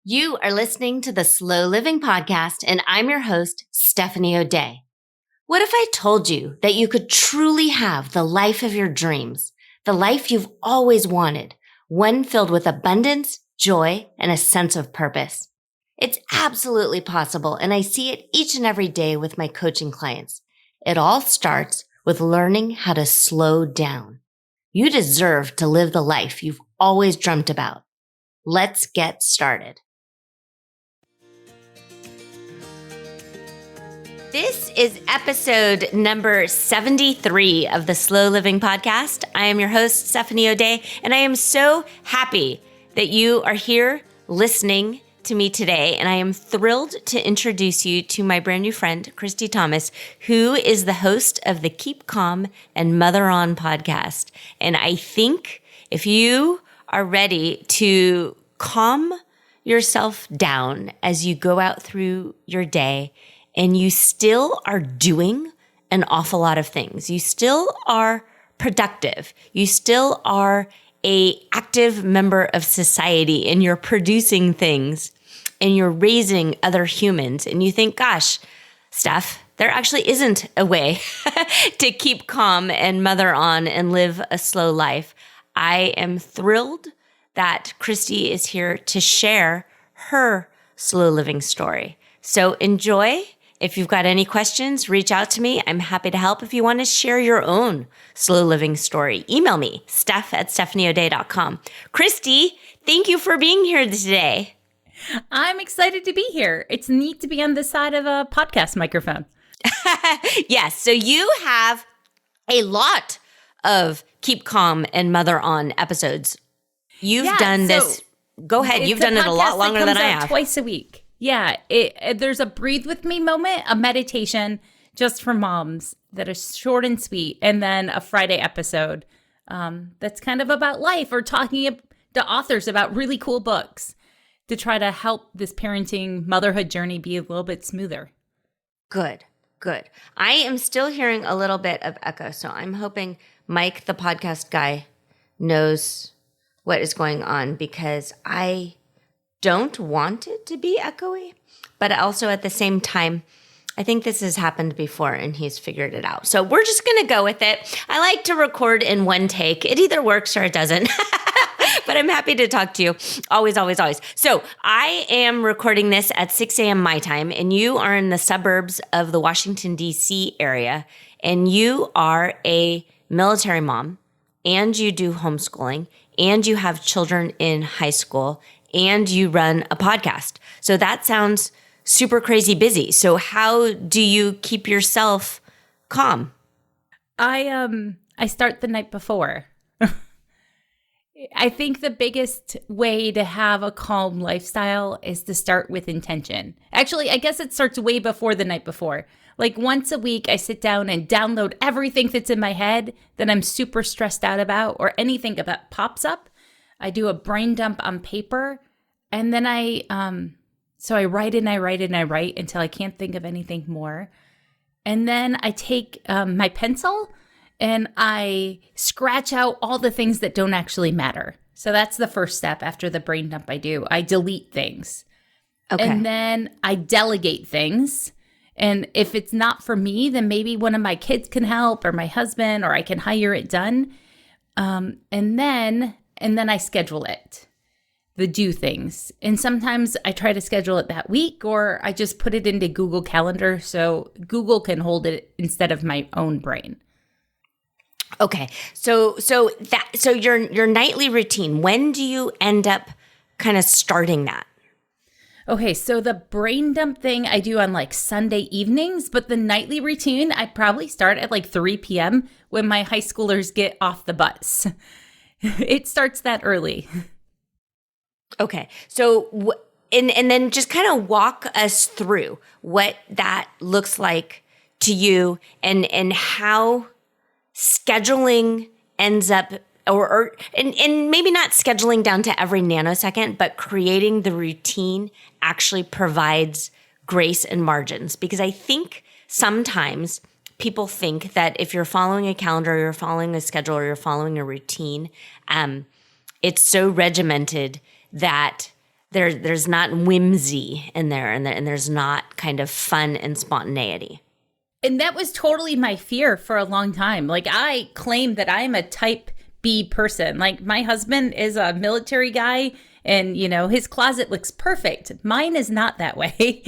You are listening to the Slow Living Podcast, and I'm your host, Stephanie O'Day. What if I told you that you could truly have the life of your dreams, the life you've always wanted, one filled with abundance, joy, and a sense of purpose? It's absolutely possible, and I see it each and every day with my coaching clients. It all starts with learning how to slow down. You deserve to live the life you've always dreamt about. Let's get started. This is episode number 73 of the Slow Living Podcast. I am your host, Stephanie O'Day, and I am so happy that you are here listening to me today. And I am thrilled to introduce you to my brand new friend, Christy Thomas, who is the host of the Keep Calm and Mother On podcast. And I think if you are ready to calm yourself down as you go out through your day, and you still are doing an awful lot of things. You still are productive. You still are an active member of society, and you're producing things and you're raising other humans. And you think, gosh, Steph, there actually isn't a way to keep calm and mother on and live a slow life. I am thrilled that Christy is here to share her slow living story. So enjoy. If you've got any questions, reach out to me. I'm happy to help. If you want to share your own slow living story, email me, steph@stephanieoday.com. Christy, thank you for being here today. I'm excited to be here. It's neat to be on this side of a podcast microphone. Yes. So you have a lot of Keep Calm and Mother On episodes. You've done this. Go ahead. You've done it a lot longer than I have. Twice a week. Yeah, there's a breathe with me moment, a meditation just for moms that is short and sweet, and then a Friday episode that's kind of about life or talking to authors about really cool books to try to help this parenting motherhood journey be a little bit smoother. Good. I am still hearing a little bit of echo, so I'm hoping Mike, the podcast guy, knows what is going on because I don't want it to be echoey, but also at the same time, I think this has happened before and he's figured it out. So we're just going to go with it. I like to record in one take. It either works or it doesn't, but I'm happy to talk to you. Always, always, always. So I am recording this at 6 a.m. my time, and you are in the suburbs of the Washington, D.C. area, and you are a military mom, and you do homeschooling, and you have children in high school, and you run a podcast. So that sounds super crazy busy. So how do you keep yourself calm? I start the night before. I think the biggest way to have a calm lifestyle is to start with intention. Actually, I guess it starts way before the night before. Like once a week, I sit down and download everything that's in my head that I'm super stressed out about or anything that pops up. I do a brain dump on paper, and then I write and I write and I write until I can't think of anything more. And then I take my pencil and I scratch out all the things that don't actually matter. So that's the first step after the brain dump I do. I delete things. Okay. And then I delegate things. And if it's not for me, then maybe one of my kids can help or my husband, or I can hire it done. And then I schedule it, the do things. And sometimes I try to schedule it that week, or I just put it into Google Calendar so Google can hold it instead of my own brain. Okay. So your nightly routine, when do you end up kind of starting that? Okay, so the brain dump thing I do on like Sunday evenings, but the nightly routine, I probably start at like 3 p.m. when my high schoolers get off the bus. It starts that early. Okay. So, and then just kind of walk us through what that looks like to you and how scheduling ends up, and maybe not scheduling down to every nanosecond, but creating the routine actually provides grace and margins. Because I think sometimes people think that if you're following a calendar, you're following a schedule, or you're following a routine, it's so regimented that there's not whimsy in there, and there's not kind of fun and spontaneity. And that was totally my fear for a long time. Like, I claim that I'm a type B person. Like, my husband is a military guy and, his closet looks perfect. Mine is not that way.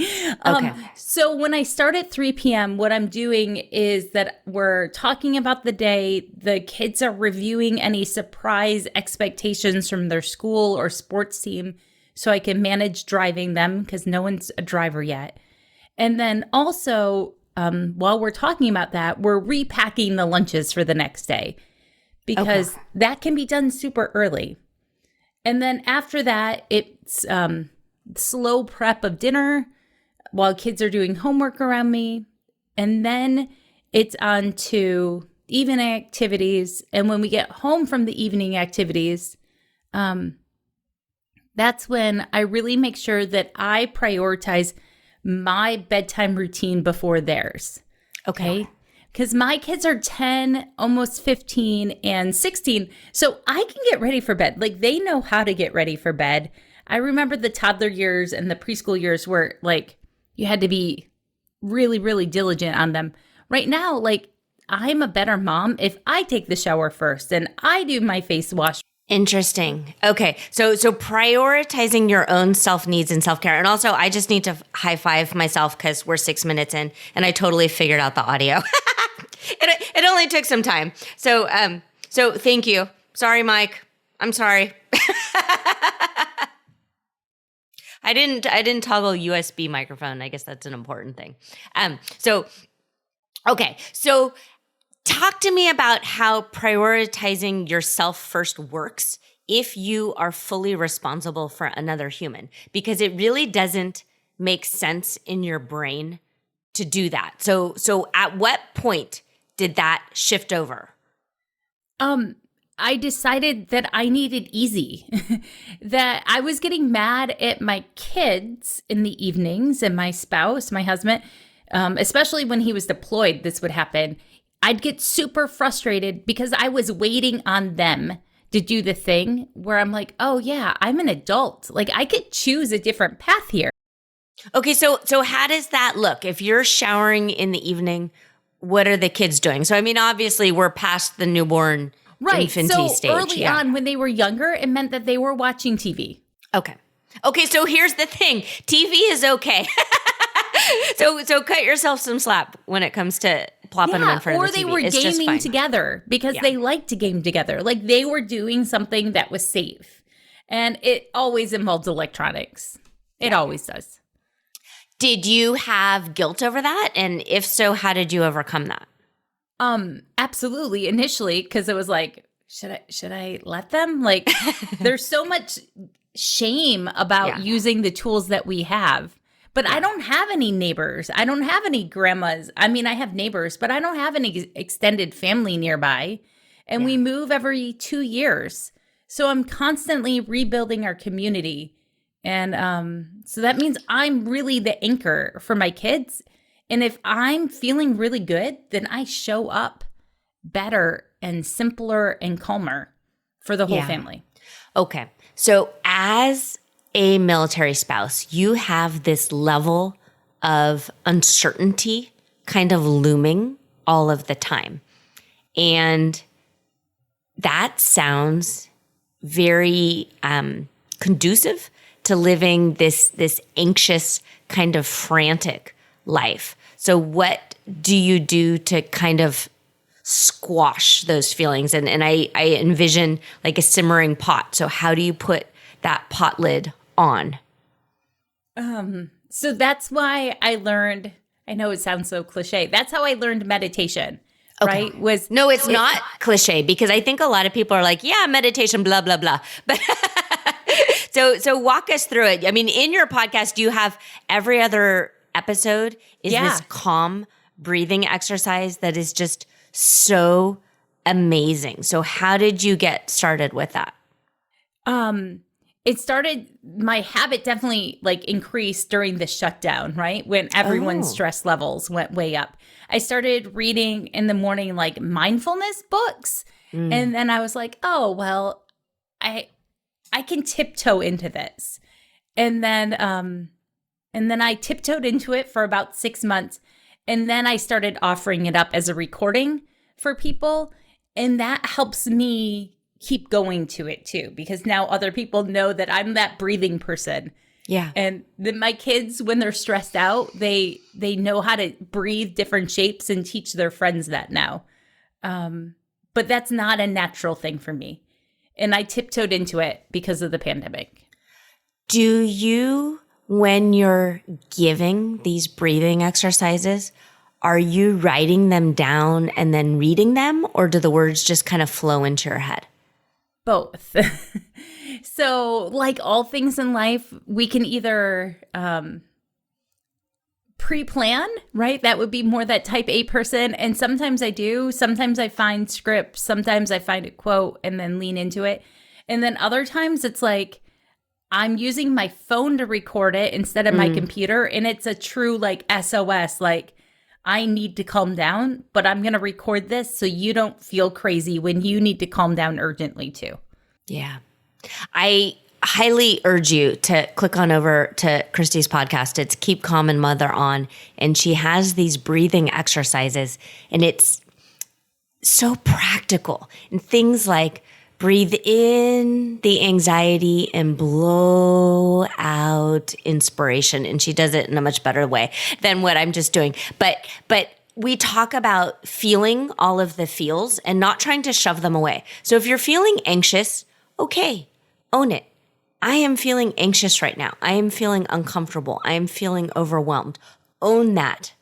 Okay. So when I start at 3 p.m., what I'm doing is that we're talking about the day. The kids are reviewing any surprise expectations from their school or sports team so I can manage driving them because no one's a driver yet. And then also, while we're talking about that, we're repacking the lunches for the next day because that can be done super early. And then after that, it's slow prep of dinner while kids are doing homework around me. And then it's on to evening activities. And when we get home from the evening activities, that's when I really make sure that I prioritize my bedtime routine before theirs. Okay. Because my kids are 10, almost 15, and 16. So I can get ready for bed. Like, they know how to get ready for bed. I remember the toddler years and the preschool years where, like, you had to be really, really diligent on them. Right now, like, I'm a better mom if I take the shower first and I do my face wash. Interesting. Okay. So prioritizing your own self needs and self-care. And also, I just need to high five myself because we're 6 minutes in and I totally figured out the audio. It only took some time. So thank you. Sorry, Mike. I'm sorry. I didn't toggle USB microphone. I guess that's an important thing. So talk to me about how prioritizing yourself first works if you are fully responsible for another human, because it really doesn't make sense in your brain to do that. So at what point did that shift over? I decided that I needed easy, that I was getting mad at my kids in the evenings and my spouse, my husband, especially when he was deployed, this would happen. I'd get super frustrated because I was waiting on them to do the thing where I'm like, oh yeah, I'm an adult. Like, I could choose a different path here. Okay, so how does that look? If you're showering in the evening, what are the kids doing? So, I mean, obviously we're past the newborn infancy stage. So early on when they were younger, it meant that they were watching TV. Okay, so here's the thing. TV is okay. So cut yourself some slack when it comes to plopping them in front of the TV. Or they were it's gaming together because they liked to game together. Like, they were doing something that was safe. And it always involves electronics. It always does. Did you have guilt over that? And if so, how did you overcome that? Absolutely. Initially, because it was like, should I let them? Like, there's so much shame about using the tools that we have. But I don't have any neighbors. I don't have any grandmas. I mean, I have neighbors, but I don't have any extended family nearby. And we move every 2 years. So I'm constantly rebuilding our community. And so that means I'm really the anchor for my kids. And if I'm feeling really good, then I show up better and simpler and calmer for the whole family. Okay. So as a military spouse, you have this level of uncertainty kind of looming all of the time. And that sounds very conducive to living this anxious, kind of frantic life. So what do you do to kind of squash those feelings? And I envision like a simmering pot. So how do you put that pot lid on? So that's why I learned, I know it sounds so cliche, that's how I learned meditation, right? No, it's not cliche, because I think a lot of people are like, yeah, meditation, blah, blah, blah. But so walk us through it. I mean, in your podcast, you have every other episode is this calm breathing exercise that is just so amazing. So how did you get started with that? It started, my habit definitely like increased during the shutdown, right? When everyone's stress levels went way up. I started reading in the morning, like mindfulness books. And then I was like, oh, well, I can tiptoe into this. And then I tiptoed into it for about 6 months. And then I started offering it up as a recording for people. And that helps me keep going to it too, because now other people know that I'm that breathing person. Yeah. And then my kids, when they're stressed out, they know how to breathe different shapes and teach their friends that now. But that's not a natural thing for me. And I tiptoed into it because of the pandemic. Do you, when you're giving these breathing exercises, are you writing them down and then reading them, or do the words just kind of flow into your head? Both. So like all things in life, we can either pre-plan, right? That would be more that type A person. And sometimes I do. Sometimes I find scripts. Sometimes I find a quote and then lean into it. And then other times it's like I'm using my phone to record it instead of my computer. And it's a true like SOS, like I need to calm down, but I'm going to record this so you don't feel crazy when you need to calm down urgently too. Yeah. I highly urge you to click on over to Christy's podcast. It's Keep Calm and Mother On. And she has these breathing exercises, and it's so practical. And things like breathe in the anxiety and blow out inspiration. And she does it in a much better way than what I'm just doing. But we talk about feeling all of the feels and not trying to shove them away. So if you're feeling anxious, okay, own it. I am feeling anxious right now. I am feeling uncomfortable. I am feeling overwhelmed. Own that.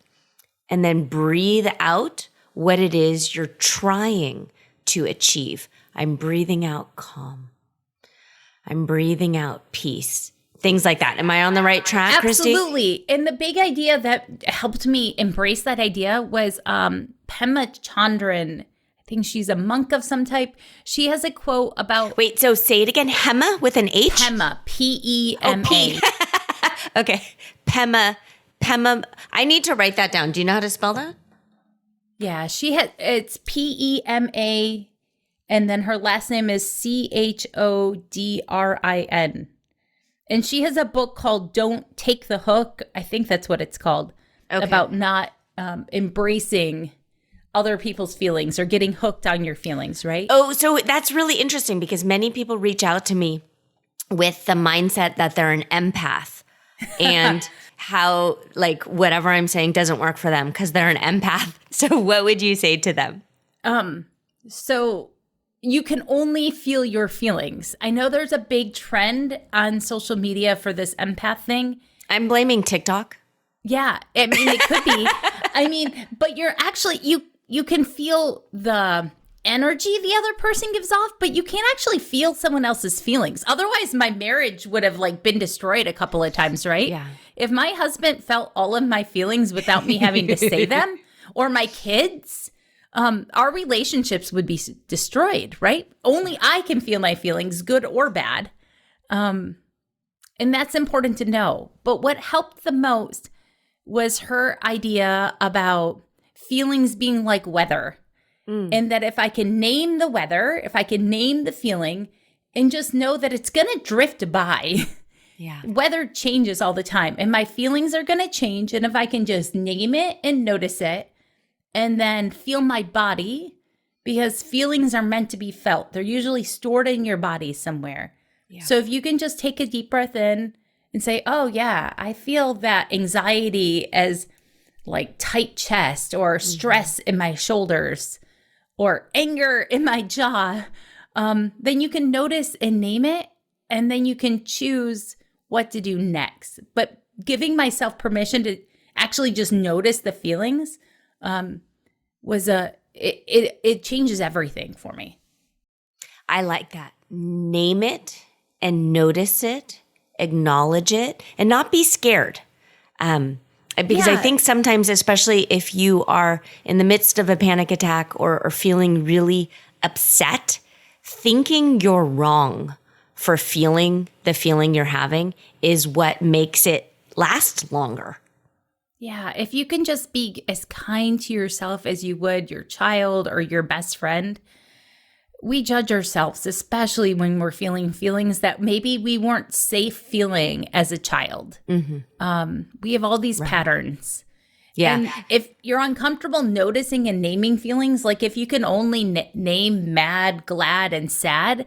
And then breathe out what it is you're trying to achieve. I'm breathing out calm. I'm breathing out peace. Things like that. Am I on the right track, Christy? Absolutely. And the big idea that helped me embrace that idea was Pema Chandran. I think she's a monk of some type. She has a quote about... Wait, so say it again. Hema with an H? Pema, P-E-M-A. Oh, P. Okay. Pema. I need to write that down. Do you know how to spell that? Yeah, it's P-E-M-A, and then her last name is C-H-O-D-R-I-N. And she has a book called Don't Take the Hook. I think that's what it's called. Okay. About not embracing other people's feelings or getting hooked on your feelings, right? Oh, so that's really interesting because many people reach out to me with the mindset that they're an empath and how like whatever I'm saying doesn't work for them because they're an empath. So what would you say to them? So you can only feel your feelings. I know there's a big trend on social media for this empath thing. I'm blaming TikTok. Yeah, I mean, it could be. I mean, but you're actually, you can feel the energy the other person gives off, but you can't actually feel someone else's feelings. Otherwise, my marriage would have like been destroyed a couple of times, right? Yeah. If my husband felt all of my feelings without me having to say them, or my kids, our relationships would be destroyed, right? Only I can feel my feelings, good or bad. And that's important to know. But what helped the most was her idea about feelings being like weather. And that if I can name the weather, if I can name the feeling, and just know that it's going to drift by. Yeah. Weather changes all the time, and my feelings are going to change. And if I can just name it and notice it, and then feel my body, because feelings are meant to be felt. They're usually stored in your body somewhere. Yeah. So if you can just take a deep breath in and say, oh yeah, I feel that anxiety as like tight chest or stress in my shoulders or anger in my jaw, then you can notice and name it, and then you can choose what to do next. But giving myself permission to actually just notice the feelings it changes everything for me. I like that. Name it and notice it, acknowledge it, and not be scared. Because I think sometimes, especially if you are in the midst of a panic attack or feeling really upset, thinking you're wrong for feeling the feeling you're having is what makes it last longer. Yeah, if you can just be as kind to yourself as you would your child or your best friend, we judge ourselves, especially when we're feeling feelings that maybe we weren't safe feeling as a child. We have all these patterns. Yeah. And if you're uncomfortable noticing and naming feelings, like if you can only name mad, glad, and sad,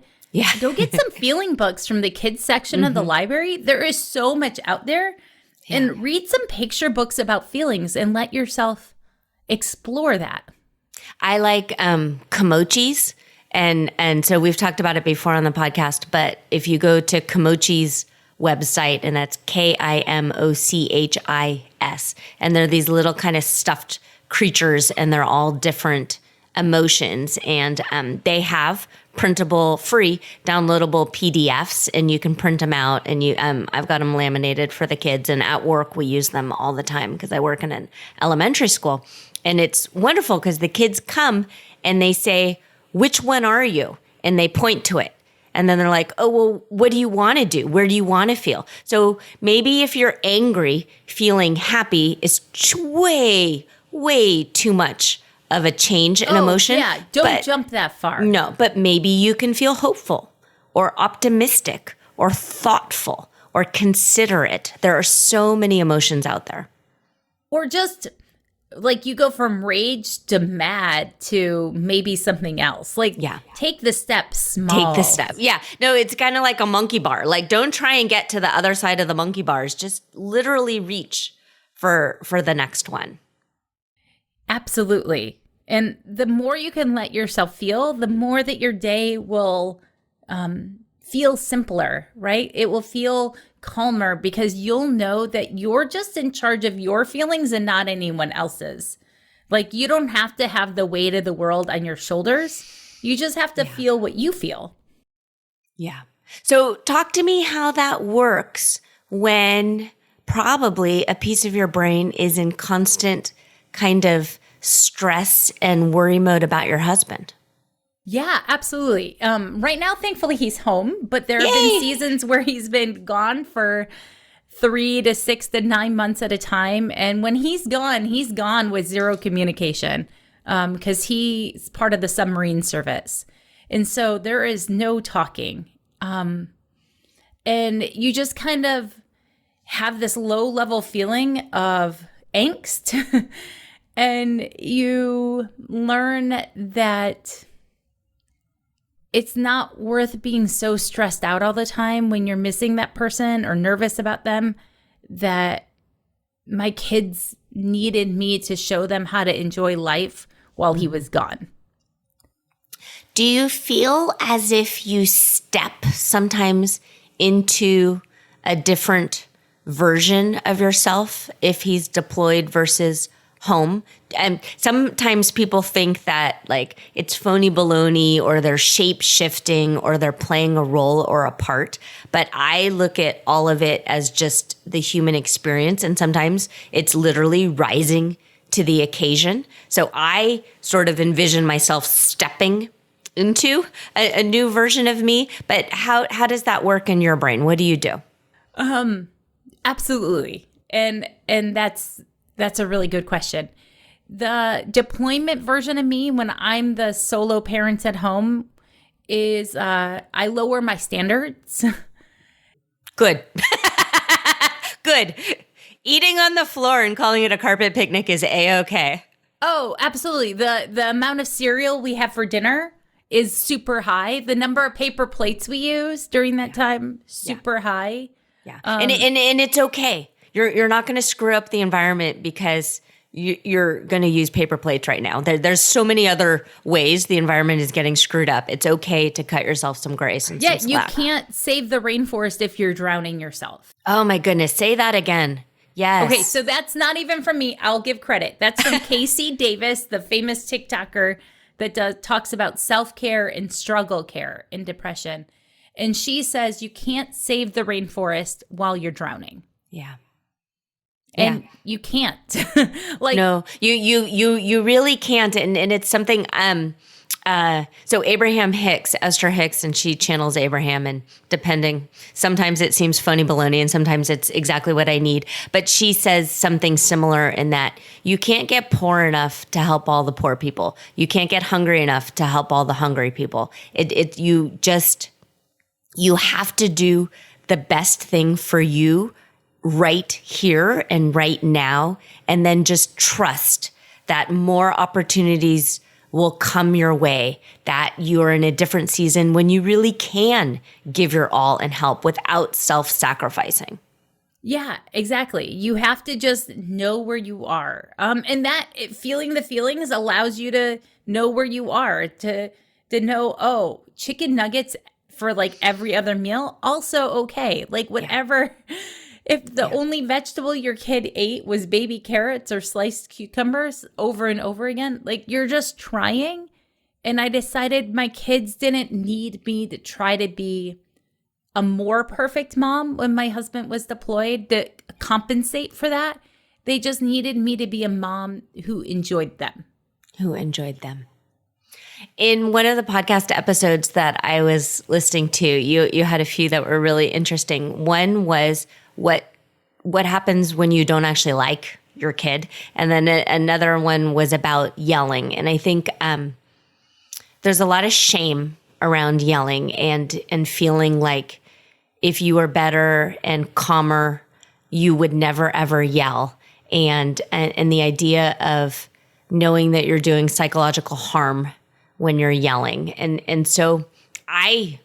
go get some feeling books from the kids section of the library. There is so much out there. And read some picture books about feelings and let yourself explore that. I like Kimochis. And so we've talked about it before on the podcast, but if you go to Kimochi's website, and that's KIMOCHIS, and they're these little kind of stuffed creatures, and they're all different emotions, and they have printable, free, downloadable PDFs, and you can print them out, and I've got them laminated for the kids, and at work we use them all the time because I work in an elementary school, and it's wonderful because the kids come and they say, "Which one are you?" And they point to it. And then they're like, "Oh, well, what do you want to do? Where do you want to feel?" So maybe if you're angry, feeling happy is way, way too much of a change in emotion. Yeah, don't jump that far. No, but maybe you can feel hopeful or optimistic or thoughtful or considerate. There are so many emotions out there. Or just like you go from rage to mad to maybe something else. Like, take the step small. Take the step. Yeah. No, it's kind of like a monkey bar. Like, don't try and get to the other side of the monkey bars. Just literally reach for the next one. Absolutely. And the more you can let yourself feel, the more that your day will feel simpler, right? It will feel calmer because you'll know that you're just in charge of your feelings and not anyone else's. Like, you don't have to have the weight of the world on your shoulders. You just have to feel what you feel. Yeah. So talk to me how that works when probably a piece of your brain is in constant kind of stress and worry mode about your husband. Yeah, absolutely. Right now, thankfully, he's home, but there have been seasons where he's been gone for 3 to 6 to 9 months at a time. And when he's gone with zero communication because he's part of the submarine service. And so there is no talking. And you just kind of have this low level feeling of angst. And you learn that it's not worth being so stressed out all the time when you're missing that person or nervous about them, that my kids needed me to show them how to enjoy life while he was gone. Do you feel as if you step sometimes into a different version of yourself if he's deployed versus home? And sometimes people think that like it's phony baloney or they're shape shifting or they're playing a role or a part. But I look at all of it as just the human experience. And sometimes it's literally rising to the occasion. So I sort of envision myself stepping into a new version of me. But how does that work in your brain? What do you do? Absolutely. And that's a really good question. The deployment version of me when I'm the solo parent at home is I lower my standards. Good. Good. Eating on the floor and calling it a carpet picnic is A-okay. Oh, absolutely. The amount of cereal we have for dinner is super high. The number of paper plates we use during that time, super high. Yeah. And it's okay. You're not going to screw up the environment because you're going to use paper plates right now. There's so many other ways the environment is getting screwed up. It's okay to cut yourself some grace and some slack. You can't save the rainforest if you're drowning yourself. Oh my goodness. Say that again. Yes. Okay, so that's not even from me. I'll give credit. That's from Casey Davis, the famous TikToker that talks about self-care and struggle care in depression. And she says you can't save the rainforest while you're drowning. Yeah. And you can't. No, you really can't. And it's something So Abraham Hicks, Esther Hicks, and she channels Abraham, and sometimes it seems phony baloney and sometimes it's exactly what I need. But she says something similar in that you can't get poor enough to help all the poor people. You can't get hungry enough to help all the hungry people. You have to do the best thing for you right here and right now, and then just trust that more opportunities will come your way, that you're in a different season when you really can give your all and help without self-sacrificing. Yeah, exactly. You have to just know where you are. And feeling the feelings allows you to know where you are, to know, oh, chicken nuggets for like every other meal, also okay. Like whatever. Yeah. If the only vegetable your kid ate was baby carrots or sliced cucumbers over and over again, like you're just trying. And I decided my kids didn't need me to try to be a more perfect mom when my husband was deployed to compensate for that. They just needed me to be a mom who enjoyed them. In one of the podcast episodes that I was listening to, you had a few that were really interesting. One was what happens when you don't actually like your kid, and then another one was about yelling. And I think there's a lot of shame around yelling and feeling like if you were better and calmer, you would never ever yell. And the idea of knowing that you're doing psychological harm when you're yelling. And so I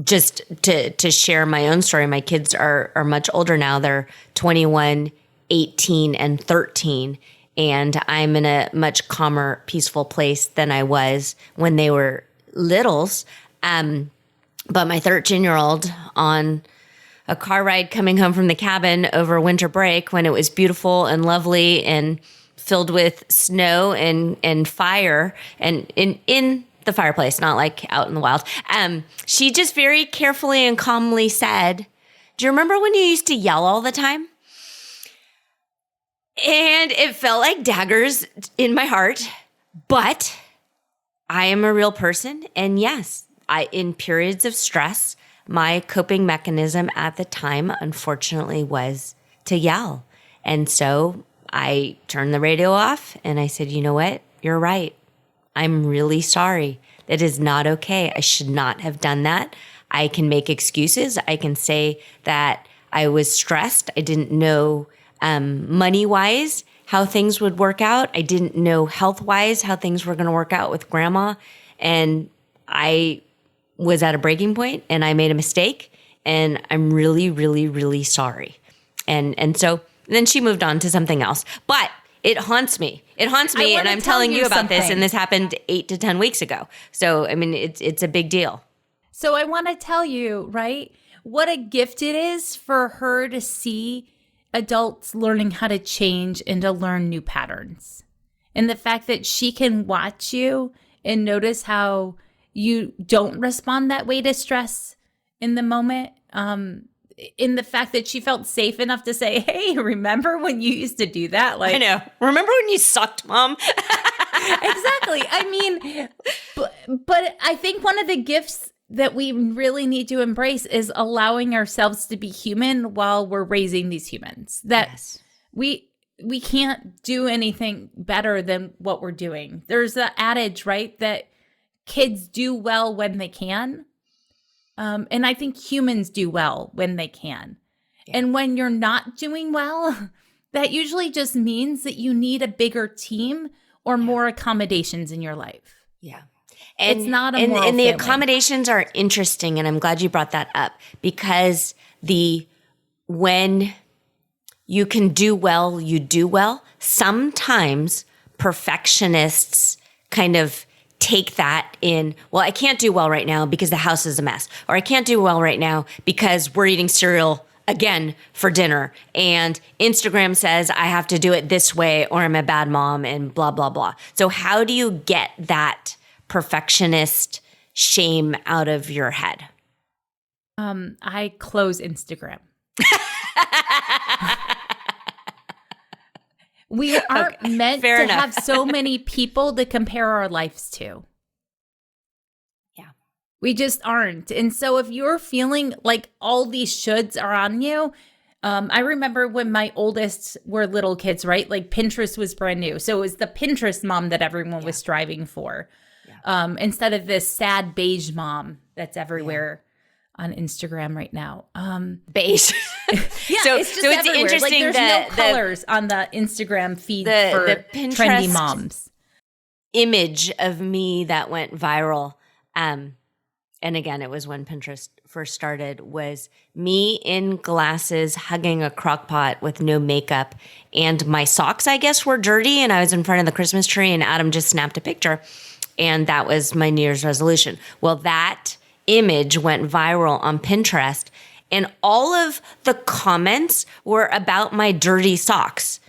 just to share my own story, my kids are much older now. They're 21, 18, and 13. And I'm in a much calmer, peaceful place than I was when they were littles. But my 13-year-old on a car ride coming home from the cabin over winter break when it was beautiful and lovely and filled with snow and fire and in the fireplace, not like out in the wild. She just very carefully and calmly said, "Do you remember when you used to yell all the time?" And it felt like daggers in my heart, but I am a real person. And yes, in periods of stress, my coping mechanism at the time, unfortunately, was to yell. And so I turned the radio off and I said, you know what? You're right. I'm really sorry. That is not okay. I should not have done that. I can make excuses. I can say that I was stressed. I didn't know money-wise how things would work out. I didn't know health-wise how things were going to work out with grandma. And I was at a breaking point and I made a mistake. And I'm really, really, really sorry. And so then she moved on to something else. But it haunts me. And I'm telling you about this, and this happened 8 to 10 weeks ago. So, I mean, it's a big deal. So I want to tell you, right, what a gift it is for her to see adults learning how to change and to learn new patterns. And the fact that she can watch you and notice how you don't respond that way to stress in the moment, in the fact that she felt safe enough to say, hey, remember when you used to do that? Like, I know. Remember when you sucked, Mom? Exactly. I mean, but I think one of the gifts that we really need to embrace is allowing ourselves to be human while we're raising these humans. That yes. we can't do anything better than what we're doing. There's the adage, right, that kids do well when they can. And I think humans do well when they can. Yeah. And when you're not doing well, that usually just means that you need a bigger team or more accommodations in your life. Yeah. And it's not a moral and the failing. accommodations are interesting, and I'm glad you brought that up, because when you can do well, you do well. Sometimes perfectionists kind of take that in, well, I can't do well right now because the house is a mess, or I can't do well right now because we're eating cereal again for dinner, and Instagram says I have to do it this way or I'm a bad mom, and blah, blah, blah. So how do you get that perfectionist shame out of your head? I close Instagram. We aren't meant to have so many people to compare our lives to. We just aren't. And so if you're feeling like all these shoulds are on you, I remember when my oldest were little kids, right? Like Pinterest was brand new. So it was the Pinterest mom that everyone was striving for, instead of this sad beige mom that's everywhere on Instagram right now. Beige. So it's interesting. Like there's no colors on the Instagram feed for the Pinterest trendy moms. Image of me that went viral. And again, it was when Pinterest first started, was me in glasses hugging a crock pot with no makeup. And my socks, I guess, were dirty. And I was in front of the Christmas tree and Adam just snapped a picture. And that was my New Year's resolution. Well, that image went viral on Pinterest. And all of the comments were about my dirty socks.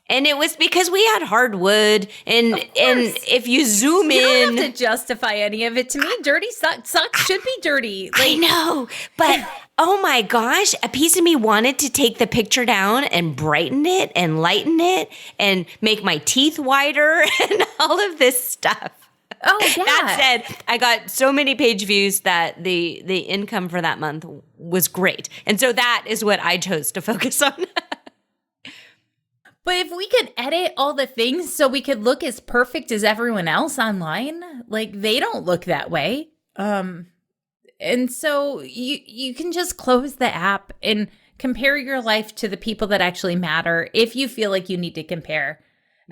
And it was because we had hardwood, and if you zoom in, you don't have to justify any of it to me. Dirty socks should be dirty. Like, I know, but oh my gosh, a piece of me wanted to take the picture down and brighten it and lighten it and make my teeth whiter and all of this stuff. Oh yeah. That said, I got so many page views that the income for that month was great, and so that is what I chose to focus on. But if we could edit all the things so we could look as perfect as everyone else online, like they don't look that way. And so you can just close the app and compare your life to the people that actually matter if you feel like you need to compare.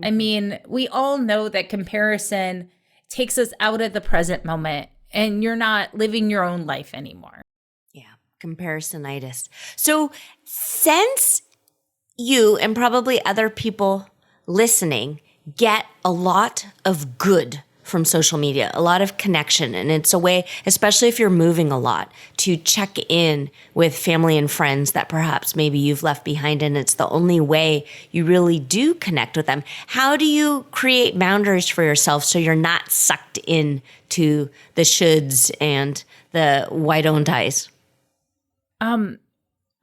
I mean, we all know that comparison takes us out of the present moment and you're not living your own life anymore. Yeah, comparisonitis. So since you and probably other people listening get a lot of good from social media, a lot of connection. And it's a way, especially if you're moving a lot, to check in with family and friends that perhaps maybe you've left behind. And it's the only way you really do connect with them. How do you create boundaries for yourself so you're not sucked in to the shoulds and the why don't I's?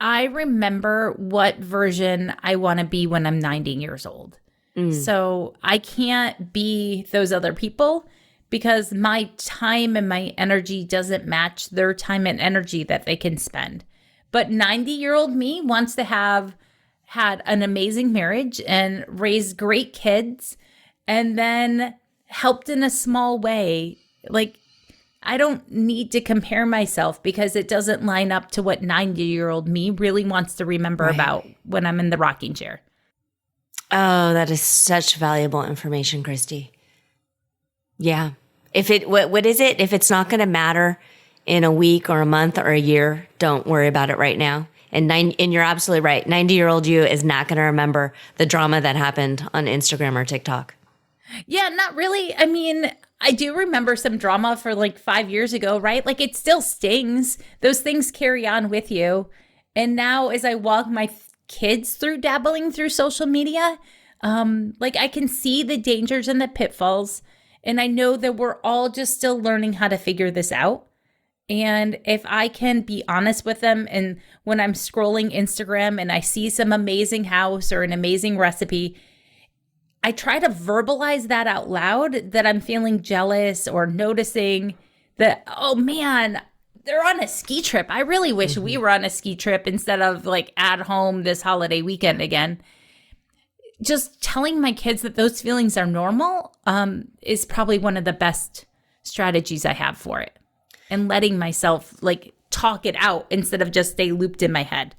I remember what version I want to be when I'm 90 years old. So I can't be those other people because my time and my energy doesn't match their time and energy that they can spend. But 90-year-old me wants to have had an amazing marriage and raised great kids and then helped in a small way. Like, I don't need to compare myself because it doesn't line up to what 90-year-old me really wants to remember about when I'm in the rocking chair. Oh, that is such valuable information, Christy. Yeah. What is it? If it's not going to matter in a week or a month or a year, don't worry about it right now. And you're absolutely right. 90-year-old you is not going to remember the drama that happened on Instagram or TikTok. Yeah, not really. I mean, I do remember some drama for like 5 years ago, right? Like it still stings. Those things carry on with you. And now as I walk my kids through dabbling through social media, like I can see the dangers and the pitfalls. And I know that we're all just still learning how to figure this out. And if I can be honest with them, and when I'm scrolling Instagram and I see some amazing house or an amazing recipe, I try to verbalize that out loud, that I'm feeling jealous or noticing that, oh man, they're on a ski trip. I really wish we were on a ski trip instead of like at home this holiday weekend again. Just telling my kids that those feelings are normal is probably one of the best strategies I have for it. And letting myself like talk it out instead of just stay looped in my head.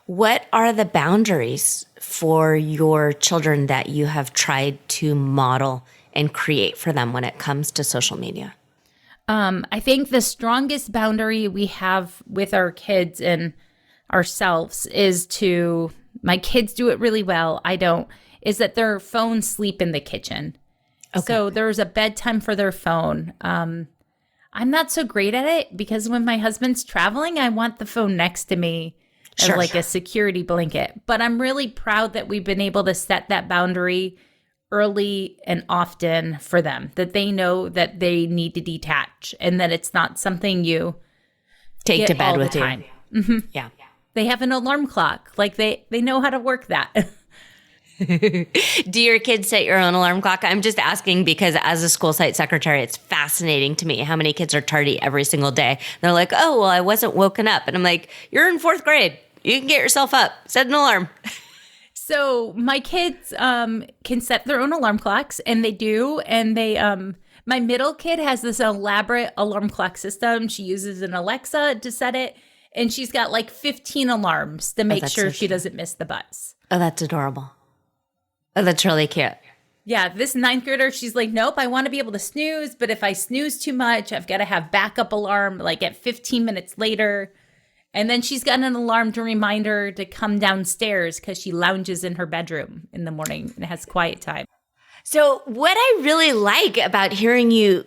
What are the boundaries for your children that you have tried to model and create for them when it comes to social media? I think the strongest boundary we have with our kids and ourselves is to, my kids do it really well, I don't, is that their phones sleep in the kitchen. Okay. So there's a bedtime for their phone. I'm not so great at it because when my husband's traveling, I want the phone next to me as like a security blanket. But I'm really proud that we've been able to set that boundary early and often for them, that they know that they need to detach and that it's not something you take to bed all with the time. You. Mm-hmm. Yeah. They have an alarm clock. Like they know how to work that. Do your kids set your own alarm clock? I'm just asking because as a school site secretary, it's fascinating to me how many kids are tardy every single day. They're like, oh, well, I wasn't woken up. And I'm like, you're in fourth grade. You can get yourself up. Set an alarm. So my kids can set their own alarm clocks, and they do. And my middle kid has this elaborate alarm clock system. She uses an Alexa to set it, and she's got like 15 alarms to make sure she doesn't miss the bus. Oh, that's adorable. Oh, that's really cute. Yeah, this ninth grader, she's like, nope, I want to be able to snooze, but if I snooze too much, I've got to have backup alarm like at 15 minutes later. And then she's got an alarm to remind her to come downstairs because she lounges in her bedroom in the morning and has quiet time. So what I really like about hearing you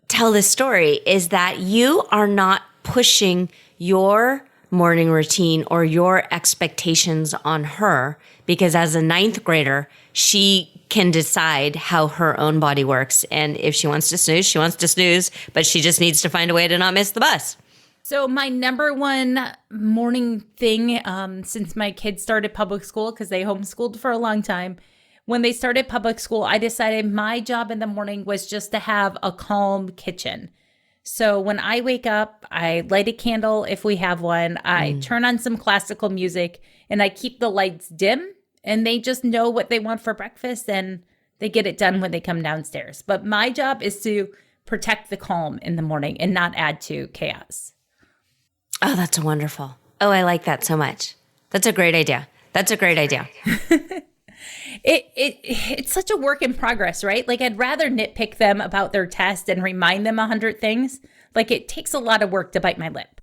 tell this story is that you are not pushing your morning routine or your expectations on her, because as a ninth grader, she can decide how her own body works. And if she wants to snooze, she wants to snooze, but she just needs to find a way to not miss the bus. So my number one morning thing, since my kids started public school, because they homeschooled for a long time, when they started public school, I decided my job in the morning was just to have a calm kitchen. So when I wake up, I light a candle if we have one. I turn on some classical music, and I keep the lights dim, and they just know what they want for breakfast, and they get it done when they come downstairs. But my job is to protect the calm in the morning and not add to chaos. Oh, that's wonderful. Oh, I like that so much. That's a great idea. That's a great idea. It's such a work in progress, right? Like, I'd rather nitpick them about their test and remind them 100 things. Like, it takes a lot of work to bite my lip.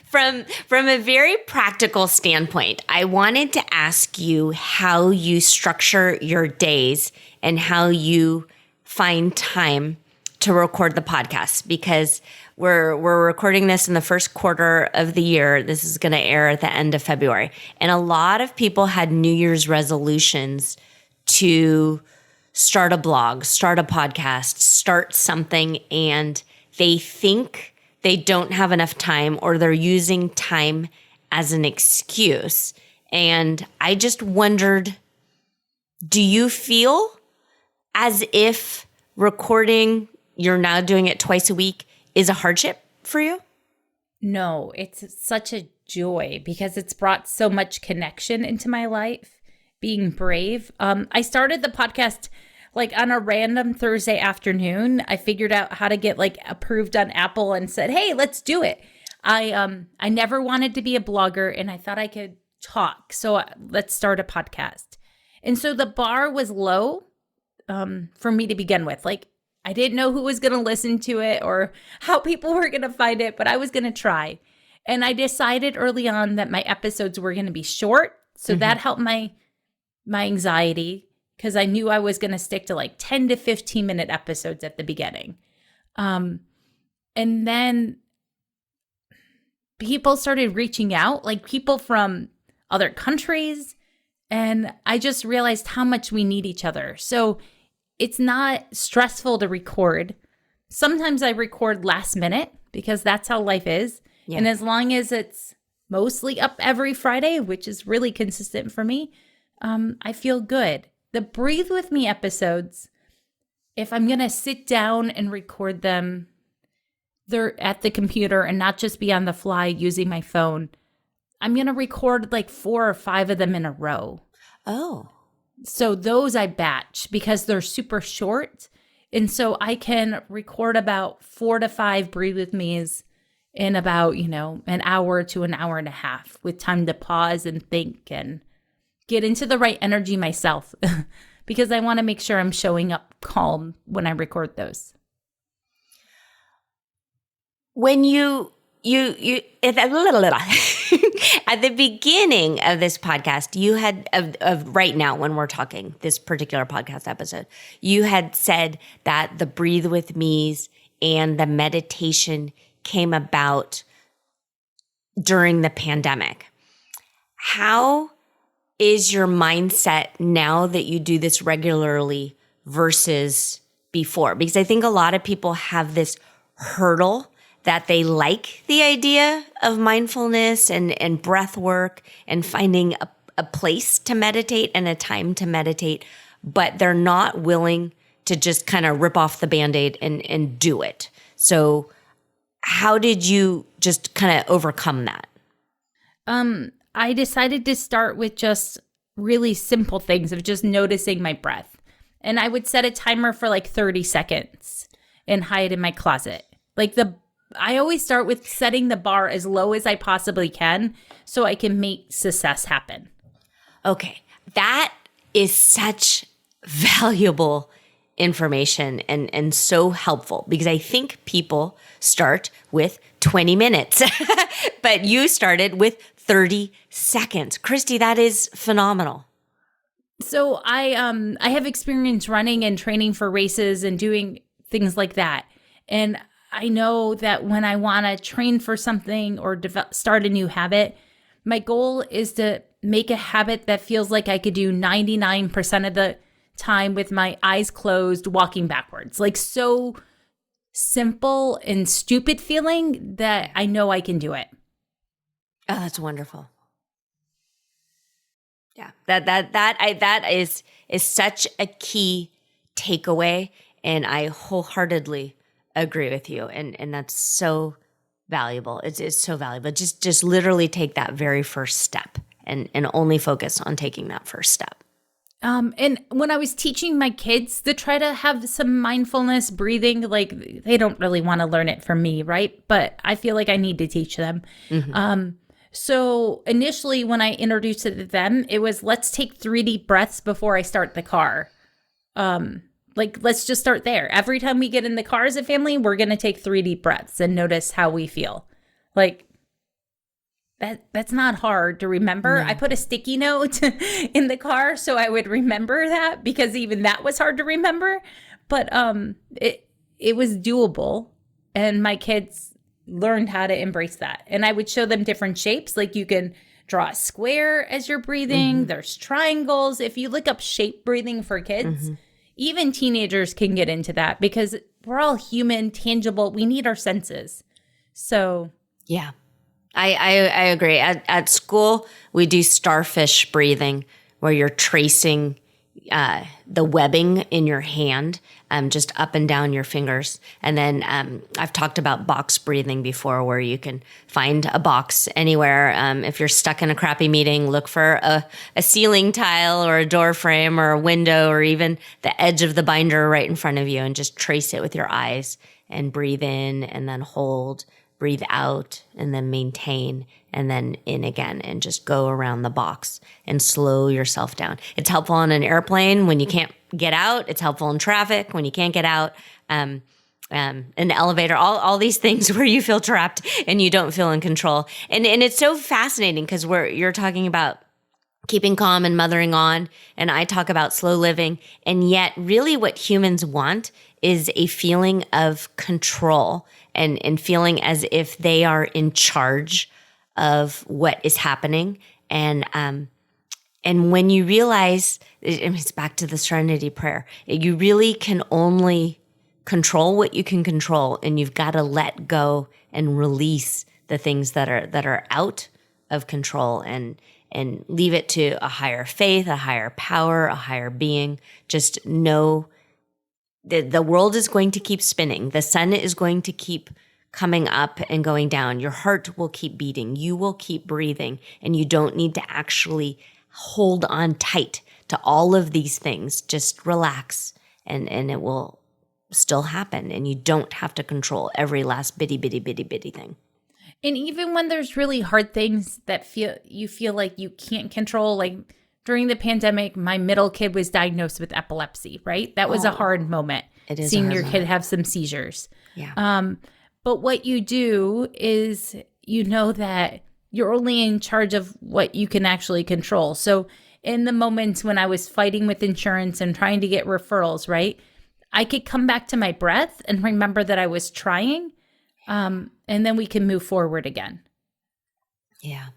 From a very practical standpoint, I wanted to ask you how you structure your days and how you find time to record the podcast, because we're recording this in the first quarter of the year. This is going to air at the end of February. And a lot of people had New Year's resolutions to start a blog, start a podcast, start something, and they think they don't have enough time, or they're using time as an excuse. And I just wondered, do you feel as if recording, you're now doing it twice a week, is a hardship for you? No, it's such a joy because it's brought so much connection into my life, being brave. I started the podcast like on a random Thursday afternoon. I figured out how to get like approved on Apple and said, hey, let's do it. I never wanted to be a blogger, and I thought I could talk. So let's start a podcast. And so the bar was low for me to begin with. Like, I didn't know who was going to listen to it or how people were going to find it, but I was going to try. And I decided early on that my episodes were going to be short. So that helped my anxiety, because I knew I was going to stick to like 10 to 15 minute episodes at the beginning. And then people started reaching out, like people from other countries. And I just realized how much we need each other. So it's not stressful to record. Sometimes I record last minute because that's how life is. Yeah. And as long as it's mostly up every Friday, which is really consistent for me, I feel good. The Breathe With Me episodes, if I'm going to sit down and record them, they're at the computer and not just be on the fly using my phone. I'm going to record like 4 or 5 of them in a row. Oh. So those I batch because they're super short. And so I can record about 4 to 5 Breathe With Me's in about, an hour to an hour and a half, with time to pause and think and get into the right energy myself because I want to make sure I'm showing up calm when I record those. When you at the beginning of this podcast, you had of right now when we're talking this particular podcast episode, you had said that the Breathe With Me's and the meditation came about during the pandemic. How is your mindset now that you do this regularly versus before? Because I think a lot of people have this hurdle that they like the idea of mindfulness and breath work and finding a place to meditate and a time to meditate, but they're not willing to just kind of rip off the Band-Aid and do it. So how did you just kind of overcome that? I decided to start with just really simple things of just noticing my breath. And I would set a timer for like 30 seconds and hide in my closet. I always start with setting the bar as low as I possibly can so I can make success happen. Okay. That is such valuable information and so helpful, because I think people start with 20 minutes, but you started with 30 seconds. Christy, that is phenomenal. So I have experience running and training for races and doing things like that. And I know that when I want to train for something or start a new habit, my goal is to make a habit that feels like I could do 99% of the time with my eyes closed, walking backwards. Like, so simple and stupid feeling that I know I can do it. Oh, that's wonderful. Yeah, that is such a key takeaway, and I wholeheartedly agree with you, and that's so valuable. It's so valuable. Just literally take that very first step, and only focus on taking that first step. And when I was teaching my kids to try to have some mindfulness breathing, like, they don't really want to learn it from me, right? But I feel like I need to teach them. Mm-hmm. So initially when I introduced it to them, it was, let's take 3 deep breaths before I start the car. Let's just start there. Every time we get in the car as a family, we're going to take 3 deep breaths and notice how we feel. Like, that's not hard to remember. No. I put a sticky note in the car so I would remember that, because even that was hard to remember. But it was doable, and my kids learned how to embrace that. And I would show them different shapes. Like, you can draw a square as you're breathing. Mm-hmm. There's triangles. If you look up shape breathing for kids, mm-hmm. even teenagers can get into that, because we're all human, tangible. We need our senses. So yeah. I agree. At school, we do starfish breathing, where you're tracing the webbing in your hand, just up and down your fingers. And then I've talked about box breathing before, where you can find a box anywhere. If you're stuck in a crappy meeting, look for a ceiling tile or a door frame or a window, or even the edge of the binder right in front of you, and just trace it with your eyes and breathe in and then hold. Breathe out and then maintain, and then in again, and just go around the box and slow yourself down. It's helpful on an airplane when you can't get out. It's helpful in traffic when you can't get out. In the elevator, all these things where you feel trapped and you don't feel in control. And it's so fascinating, because you're talking about keeping calm and mothering on, and I talk about slow living. And yet really what humans want is a feeling of control and feeling as if they are in charge of what is happening. And when you realize, it's back to the Serenity Prayer, you really can only control what you can control, and you've got to let go and release the things that are out of control, and leave it to a higher faith, a higher power, a higher being. Just know the world is going to keep spinning. The sun is going to keep coming up and going down. Your heart will keep beating. You will keep breathing. And you don't need to actually hold on tight to all of these things. Just relax, and it will still happen. And you don't have to control every last bitty thing. And even when there's really hard things that you feel like you can't control, like during the pandemic, my middle kid was diagnosed with epilepsy, right? That was a hard moment. It is seeing your kid have some seizures. Yeah. But what you do is, you know that you're only in charge of what you can actually control. So in the moments when I was fighting with insurance and trying to get referrals, right, I could come back to my breath and remember that I was trying, and then we can move forward again. Yeah.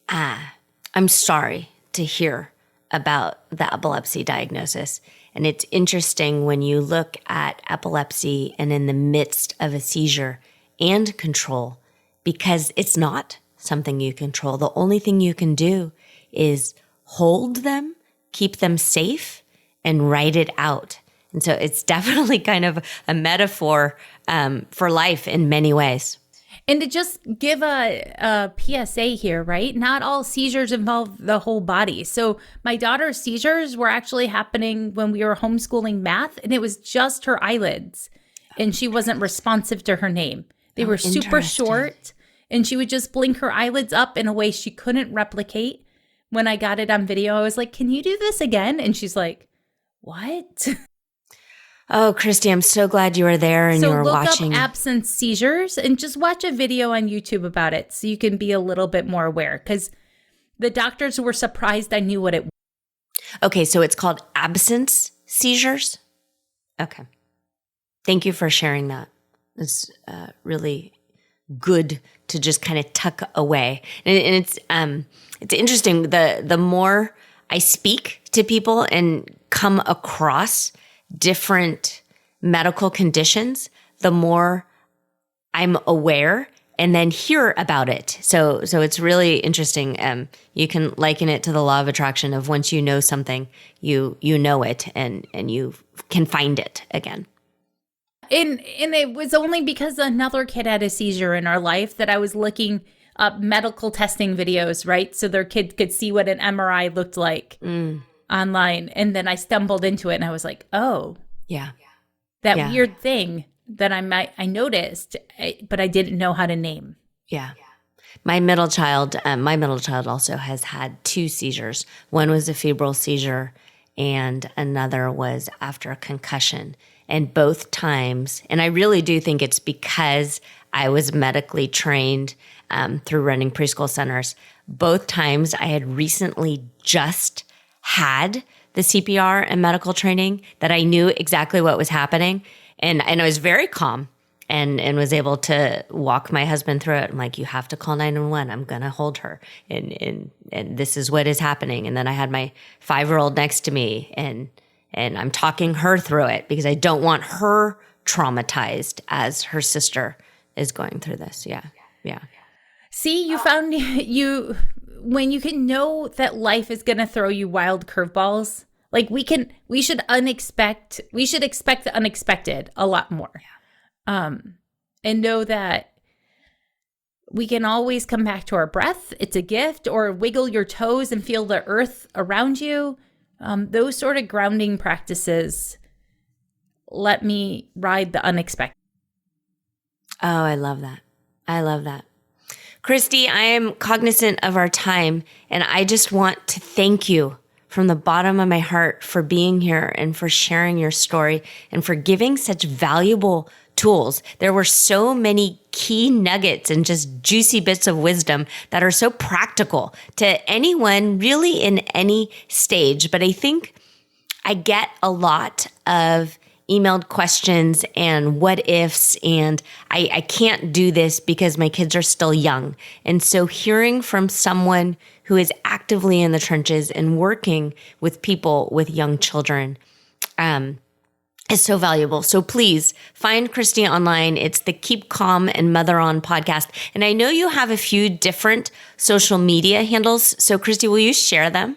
I'm sorry to hear about the epilepsy diagnosis. And it's interesting when you look at epilepsy and in the midst of a seizure and control, because it's not something you control. The only thing you can do is hold them, keep them safe, and write it out. And so it's definitely kind of a metaphor for life in many ways. And to just give a PSA here, right? Not all seizures involve the whole body. So my daughter's seizures were actually happening when we were homeschooling math, and it was just her eyelids. And she wasn't responsive to her name. They were super short, and she would just blink her eyelids up in a way she couldn't replicate. When I got it on video, I was like, can you do this again? And she's like, what? Oh, Christy, I'm so glad you were there and you were watching. So look up absence seizures and just watch a video on YouTube about it so you can be a little bit more aware, because the doctors were surprised I knew what it was. Okay, so it's called absence seizures? Okay. Thank you for sharing that. It's really good to just kind of tuck away. And it's interesting. The more I speak to people and come across different medical conditions, the more I'm aware and then hear about it. So it's really interesting. You can liken it to the law of attraction of once you know something, you know it and you can find it again. And it was only because another kid had a seizure in our life that I was looking up medical testing videos, right? So their kid could see what an MRI looked like online. And then I stumbled into it and I was like, oh, yeah, that weird thing that I noticed, but I didn't know how to name. Yeah. My middle child also has had 2 seizures. One was a febrile seizure and another was after a concussion. And both times, and I really do think it's because I was medically trained through running preschool centers, both times I had recently just had the CPR and medical training that I knew exactly what was happening. And I was very calm and was able to walk my husband through it. I'm like, you have to call 911. I'm going to hold her. And this is what is happening. And then I had my 5-year-old next to me and I'm talking her through it because I don't want her traumatized as her sister is going through this. Yeah. See, you found when you can know that life is going to throw you wild curveballs, like we should expect the unexpected a lot more. And know that we can always come back to our breath. It's a gift, or wiggle your toes and feel the earth around you. Those sort of grounding practices let me ride the unexpected. Oh, I love that. Christy, I am cognizant of our time, and I just want to thank you from the bottom of my heart for being here and for sharing your story and for giving such valuable tools. There were so many key nuggets and just juicy bits of wisdom that are so practical to anyone really in any stage. But I think I get a lot of emailed questions and what ifs, and I can't do this because my kids are still young. And so hearing from someone who is actively in the trenches and working with people with young children is so valuable. So please find Christy online. It's the Keep Calm and Mother On podcast. And I know you have a few different social media handles. So Christy, will you share them?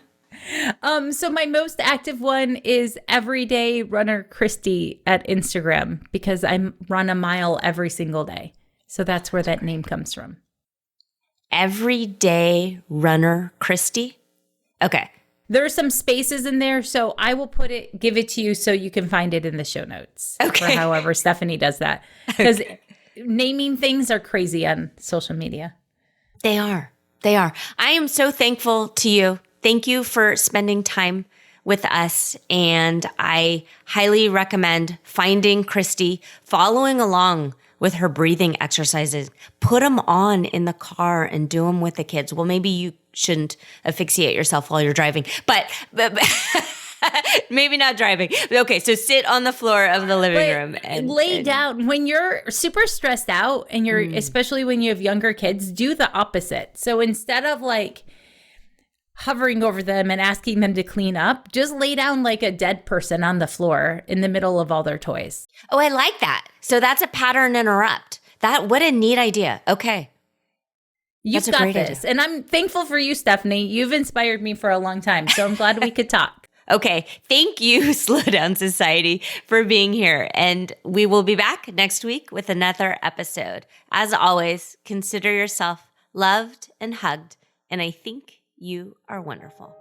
So my most active one is Everyday Runner Christy at Instagram, because I run a mile every single day. So that's where that name comes from. Everyday Runner Christy? Okay. There are some spaces in there, so I will give it to you so you can find it in the show notes. Okay. Or however Stephanie does that. Because naming things are crazy on social media. They are. I am so thankful to you. Thank you for spending time with us. And I highly recommend finding Christy, following along with her breathing exercises. Put them on in the car and do them with the kids. Well, maybe you shouldn't asphyxiate yourself while you're driving, but maybe not driving. Okay, so sit on the floor of the living room and lay down. When you're super stressed out and especially when you have younger kids, do the opposite. So instead of like hovering over them and asking them to clean up, just lay down like a dead person on the floor in the middle of all their toys. Oh, I like that. So that's a pattern interrupt. What a neat idea. Okay. You've got this. And I'm thankful for you, Stephanie. You've inspired me for a long time. So I'm glad we could talk. Okay. Thank you, Slow Down Society, for being here. And we will be back next week with another episode. As always, consider yourself loved and hugged. And I think you are wonderful.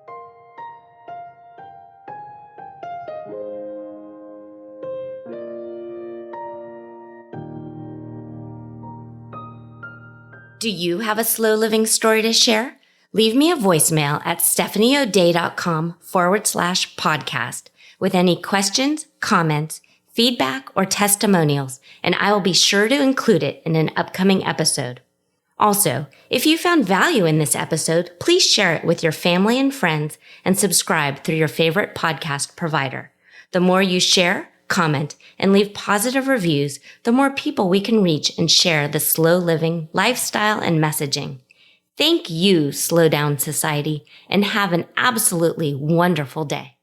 Do you have a slow living story to share? Leave me a voicemail at stephanieodea.com/podcast with any questions, comments, feedback, or testimonials, and I will be sure to include it in an upcoming episode. Also, if you found value in this episode, please share it with your family and friends and subscribe through your favorite podcast provider. The more you share, comment, and leave positive reviews, the more people we can reach and share the slow living lifestyle and messaging. Thank you, Slow Down Society, and have an absolutely wonderful day.